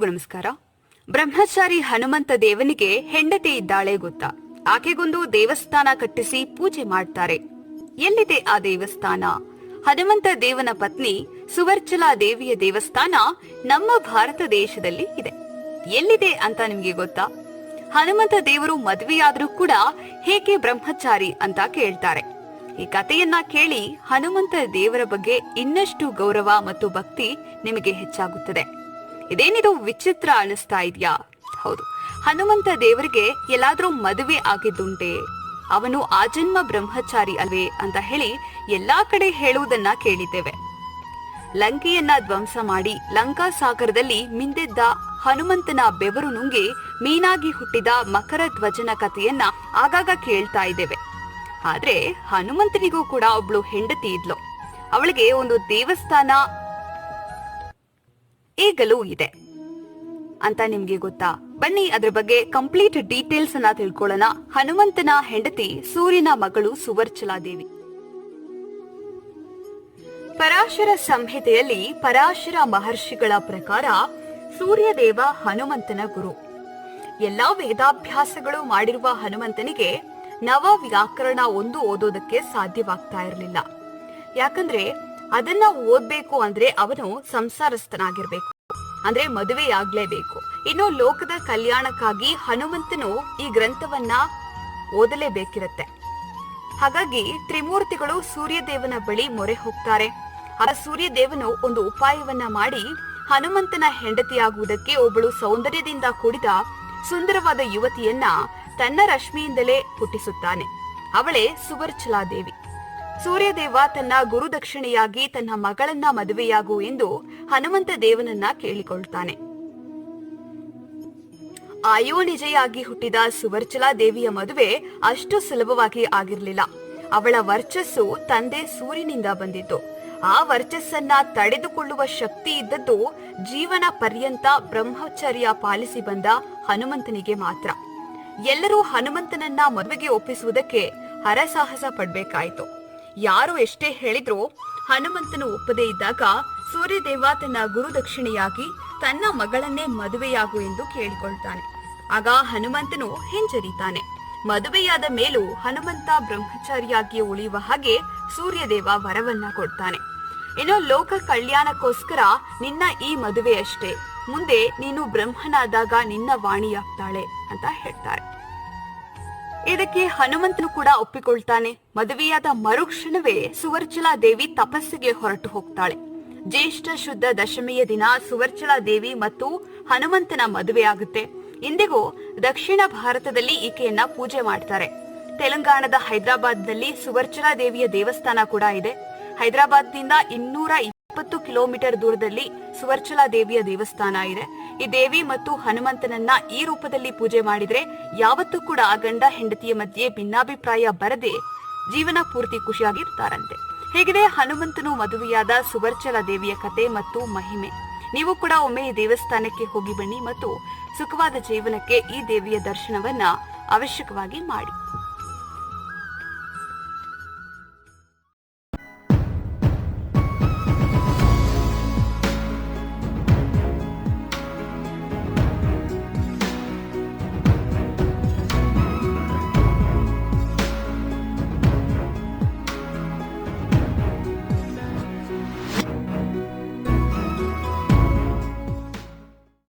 ಎಲ್ರಿಗೂ ನಮಸ್ಕಾರ. ಬ್ರಹ್ಮಚಾರಿ ಹನುಮಂತ ದೇವನಿಗೆ ಹೆಂಡತಿ ಇದ್ದಾಳೆ ಗೊತ್ತಾ? ಆಕೆಗೊಂದು ದೇವಸ್ಥಾನ ಕಟ್ಟಿಸಿ ಪೂಜೆ ಮಾಡ್ತಾರೆ. ಎಲ್ಲಿದೆ ಆ ದೇವಸ್ಥಾನ? ಹನುಮಂತ ದೇವನ ಪತ್ನಿ ಸುವರ್ಚಲಾ ದೇವಿಯ ದೇವಸ್ಥಾನ ನಮ್ಮ ಭಾರತ ದೇಶದಲ್ಲಿ ಇದೆ. ಎಲ್ಲಿದೆ ಅಂತ ನಿಮ್ಗೆ ಗೊತ್ತಾ? ಹನುಮಂತ ದೇವರು ಮದುವೆಯಾದ್ರೂ ಕೂಡ ಹೇಗೆ ಬ್ರಹ್ಮಚಾರಿ ಅಂತ ಕೇಳ್ತಾರೆ. ಈ ಕಥೆಯನ್ನ ಕೇಳಿ ಹನುಮಂತ ದೇವರ ಬಗ್ಗೆ ಇನ್ನಷ್ಟು ಗೌರವ ಮತ್ತು ಭಕ್ತಿ ನಿಮಗೆ ಹೆಚ್ಚಾಗುತ್ತದೆ. ಇದೇನಿದು ವಿಚಿತ್ರ ಅನಿಸ್ತಾ ಇದೆಯಾ? ಹೌದು, ಹನುಮಂತ ದೇವರಿಗೆ ಎಲ್ಲಾದ್ರೂ ಮದುವೆ ಆಗಿದ್ದುಂಟೆ? ಅವನು ಆಜನ್ಮ ಬ್ರಹ್ಮಚಾರಿ ಅಲ್ವೇ ಅಂತ ಹೇಳಿ ಎಲ್ಲಾ ಕಡೆ ಹೇಳುವುದನ್ನ ಕೇಳಿದ್ದೇವೆ. ಲಂಕೆಯನ್ನ ಧ್ವಂಸ ಮಾಡಿ ಲಂಕಾ ಸಾಗರದಲ್ಲಿ ಮಿಂದೆದ್ದ ಹನುಮಂತನ ಬೆವರು ನುಂಗಿ ಮೀನಾಗಿ ಹುಟ್ಟಿದ ಮಕರ ಧ್ವಜನ ಕಥೆಯನ್ನ ಆಗಾಗ ಕೇಳ್ತಾ ಇದ್ದೇವೆ. ಆದ್ರೆ ಹನುಮಂತನಿಗೂ ಕೂಡ ಒಬ್ಳು ಹೆಂಡತಿ ಇದ್ಲು. ಅವಳಿಗೆ ಒಂದು ದೇವಸ್ಥಾನ ಈಗಲೂ ಇದೆ ಅಂತ ನಿಮ್ಗೆ ಗೊತ್ತಾ? ಬನ್ನಿ ಅದ್ರ ಬಗ್ಗೆ ಕಂಪ್ಲೀಟ್ ಡೀಟೇಲ್ಸ್ ಅನ್ನ ತಿಳ್ಕೊಳ್ಳೋಣ. ಹನುಮಂತನ ಹೆಂಡತಿ ಸೂರ್ಯನ ಮಗಳು ಸುವರ್ಚಲಾ ದೇವಿ. ಪರಾಶರ ಸಂಹಿತೆಯಲ್ಲಿ ಪರಾಶರ ಮಹರ್ಷಿಗಳ ಪ್ರಕಾರ ಸೂರ್ಯದೇವ ಹನುಮಂತನ ಗುರು. ಎಲ್ಲಾ ವೇದಾಭ್ಯಾಸಗಳು ಮಾಡಿರುವ ಹನುಮಂತನಿಗೆ ನವ ವ್ಯಾಕರಣ ಒಂದು ಓದೋದಕ್ಕೆ ಸಾಧ್ಯವಾಗ್ತಾ ಇರಲಿಲ್ಲ. ಯಾಕಂದ್ರೆ ಅದನ್ನ ಓದ್ಬೇಕು ಅಂದ್ರೆ ಅವನು ಸಂಸಾರಸ್ಥನಾಗಿರ್ಬೇಕು, ಅಂದ್ರೆ ಮದುವೆಯಾಗ್ಲೇಬೇಕು. ಇನ್ನು ಲೋಕದ ಕಲ್ಯಾಣಕ್ಕಾಗಿ ಹನುಮಂತನು ಈ ಗ್ರಂಥವನ್ನ ಓದಲೇಬೇಕಿರತ್ತೆ. ಹಾಗಾಗಿ ತ್ರಿಮೂರ್ತಿಗಳು ಸೂರ್ಯದೇವನ ಬಳಿ ಮೊರೆ ಹೋಗ್ತಾರೆ. ಆ ಸೂರ್ಯದೇವನು ಒಂದು ಉಪಾಯವನ್ನ ಮಾಡಿ ಹನುಮಂತನ ಹೆಂಡತಿಯಾಗುವುದಕ್ಕೆ ಒಬ್ಬಳು ಸೌಂದರ್ಯದಿಂದ ಕೂಡಿದ ಸುಂದರವಾದ ಯುವತಿಯನ್ನ ತನ್ನ ರಶ್ಮಿಯಿಂದಲೇ ಹುಟ್ಟಿಸುತ್ತಾನೆ. ಅವಳೇ ಸುವರ್ಚಲಾ ದೇವಿ. ಸೂರ್ಯದೇವ ತನ್ನ ಗುರುದಕ್ಷಿಣೆಯಾಗಿ ತನ್ನ ಮಗಳನ್ನ ಮದುವೆಯಾಗು ಎಂದು ಹನುಮಂತ ದೇವನನ್ನ ಕೇಳಿಕೊಳ್ತಾನೆ. ಆಯೋನಿಜೆಯಾಗಿ ಹುಟ್ಟಿದ ಸುವರ್ಚಲಾ ದೇವಿಯ ಮದುವೆ ಅಷ್ಟು ಸುಲಭವಾಗಿ ಆಗಿರಲಿಲ್ಲ. ಅವಳ ವರ್ಚಸ್ಸು ತಂದೆ ಸೂರ್ಯನಿಂದ ಬಂದಿತ್ತು. ಆ ವರ್ಚಸ್ಸನ್ನ ತಡೆದುಕೊಳ್ಳುವ ಶಕ್ತಿ ಇದ್ದದ್ದು ಜೀವನ ಪರ್ಯಂತ ಬ್ರಹ್ಮಚರ್ಯ ಪಾಲಿಸಿ ಬಂದ ಹನುಮಂತನಿಗೆ ಮಾತ್ರ. ಎಲ್ಲರೂ ಹನುಮಂತನನ್ನ ಮದುವೆಗೆ ಒಪ್ಪಿಸುವುದಕ್ಕೆ ಹರಸಾಹಸ ಪಡ್ಬೇಕಾಯ್ತು. ಯಾರು ಎಷ್ಟೇ ಹೇಳಿದ್ರೂ ಹನುಮಂತನು ಒಪ್ಪದೇ ಇದ್ದಾಗ ಸೂರ್ಯದೇವ ತನ್ನ ಗುರುದಕ್ಷಿಣೆಯಾಗಿ ತನ್ನ ಮಗಳನ್ನೇ ಮದುವೆಯಾಗು ಎಂದು ಕೇಳಿಕೊಳ್ತಾನೆ. ಆಗ ಹನುಮಂತನು ಹಿಂಜರಿತಾನೆ. ಮದುವೆಯಾದ ಮೇಲೂ ಹನುಮಂತ ಬ್ರಹ್ಮಚಾರಿಯಾಗಿ ಉಳಿಯುವ ಹಾಗೆ ಸೂರ್ಯದೇವ ವರವನ್ನ ಕೊಡ್ತಾನೆ. ಇನ್ನು ಲೋಕ ಕಲ್ಯಾಣಕ್ಕೋಸ್ಕರ ನಿನ್ನ ಈ ಮದುವೆ ಅಷ್ಟೇ, ಮುಂದೆ ನೀನು ಬ್ರಹ್ಮನಾದಾಗ ನಿನ್ನ ವಾಣಿಯಾಗ್ತಾಳೆ ಅಂತ ಹೇಳ್ತಾರೆ. ಇದಕ್ಕೆ ಹನುಮಂತನು ಕೂಡ ಒಪ್ಪಿಕೊಳ್ತಾನೆ. ಮದುವೆಯಾದ ಮರುಕ್ಷಣವೇ ಸುವರ್ಚಲಾ ದೇವಿ ತಪಸ್ಸಿಗೆ ಹೊರಟು ಹೋಗ್ತಾಳೆ. ಜ್ಯೇಷ್ಠ ಶುದ್ಧ ದಶಮಿಯ ದಿನ ಸುವರ್ಚಲಾ ದೇವಿ ಮತ್ತು ಹನುಮಂತನ ಮದುವೆ ಆಗುತ್ತೆ. ಇಂದಿಗೂ ದಕ್ಷಿಣ ಭಾರತದಲ್ಲಿ ಈಕೆಯನ್ನ ಪೂಜೆ ಮಾಡ್ತಾರೆ. ತೆಲಂಗಾಣದ ಹೈದರಾಬಾದ್ನಲ್ಲಿ ಸುವರ್ಚಲಾ ದೇವಿಯ ದೇವಸ್ಥಾನ ಕೂಡ ಇದೆ. ಹೈದರಾಬಾದ್ನಿಂದ 220 ಕಿಲೋಮೀಟರ್ ದೂರದಲ್ಲಿ ಸುವರ್ಚಲಾ ದೇವಿಯ ದೇವಸ್ಥಾನ ಇದೆ. ಈ ದೇವಿ ಮತ್ತು ಹನುಮಂತನನ್ನ ಈ ರೂಪದಲ್ಲಿ ಪೂಜೆ ಮಾಡಿದ್ರೆ ಯಾವತ್ತೂ ಕೂಡ ಗಂಡ ಹೆಂಡತಿಯ ಮಧ್ಯೆ ಭಿನ್ನಾಭಿಪ್ರಾಯ ಬರದೆ ಜೀವನ ಪೂರ್ತಿ ಖುಷಿಯಾಗಿರ್ತಾರಂತೆ. ಹೇಗಿದೆ ಹನುಮಂತನು ಮದುವೆಯಾದ ಸುವರ್ಚಲಾ ದೇವಿಯ ಕತೆ ಮತ್ತು ಮಹಿಮೆ. ನೀವು ಕೂಡ ಒಮ್ಮೆ ಈ ದೇವಸ್ಥಾನಕ್ಕೆ ಹೋಗಿ ಬನ್ನಿ ಮತ್ತು ಸುಖವಾದ ಜೀವನಕ್ಕೆ ಈ ದೇವಿಯ ದರ್ಶನವನ್ನ ಅವಶ್ಯಕವಾಗಿ ಮಾಡಿ.